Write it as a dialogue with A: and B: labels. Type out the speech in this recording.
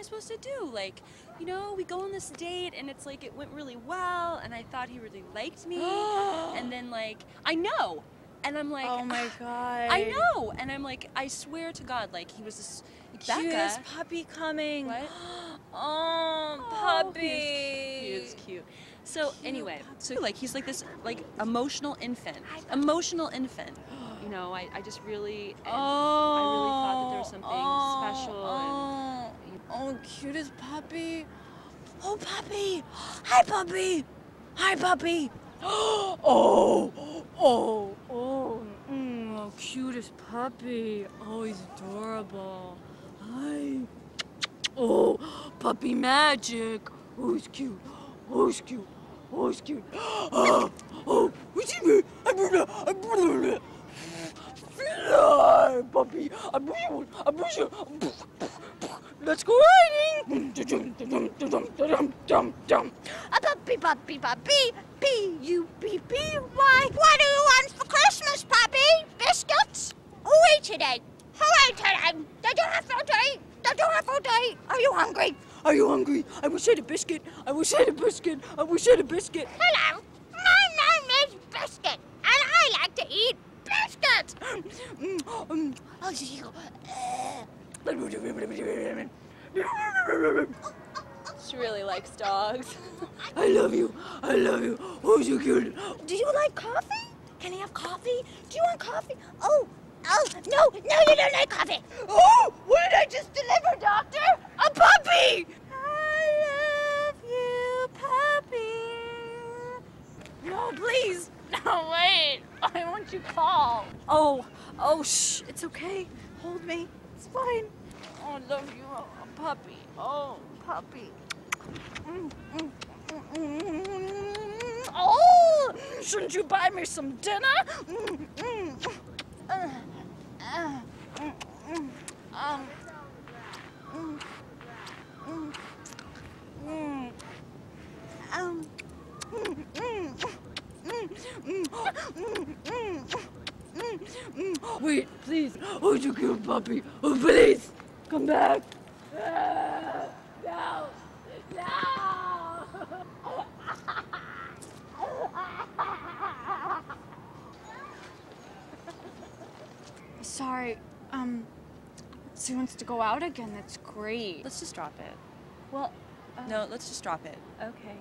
A: supposed to do? Like, you know, we go on this date and it's like it went really well and I thought he really liked me. And then like, I know. And I'm like,
B: oh my God.
A: I know. And I'm like, I swear to God, like he was this
B: Cutest puppy coming.
A: What?
B: Oh, puppy.
A: He is cute. So anyway, so like he's like this like emotional infant. Emotional infant. You know, I just really, I really thought that there was something special.
B: Oh, cutest puppy. Oh, puppy. Hi, puppy. Hi, puppy. Oh, cutest puppy. Oh, he's adorable. Hi. Oh, puppy magic. Oh, he's cute. Oh, he's cute. Oh, he's cute. What's he mean? Fly, puppy. Let's go riding. A puppy, puppy, puppy. P-U-P-P-Y.
C: What do you want for Christmas, puppy? Biscuits? Who ate today? Who ate today? Did you have food to eat? Did you have food to eat? Are you hungry?
B: Are you hungry? I wish I had a biscuit. I wish I had a biscuit. I wish I had a biscuit.
C: Hello. My name is Biscuit, and I like to eat biscuits.
A: She really likes dogs.
B: I love you. I love you. Oh, so cute.
C: Do you like coffee? Can I have coffee? Do you want coffee? Oh, no, you don't like coffee.
B: Oh, what did I just deliver, Doctor? A puppy!
C: I love you, puppy.
B: No, please. No, wait. I want you to call. Oh, shh. It's okay. Hold me. It's fine. Oh, I love you, a puppy. Oh, puppy. Oh, shouldn't you buy me some dinner? Wait, please. Oh, you cute puppy. Oh, please. Come back. No. Sorry, so he wants to go out again. That's great.
A: Let's just drop it.
B: Well,
A: No, let's just drop it.
B: okay.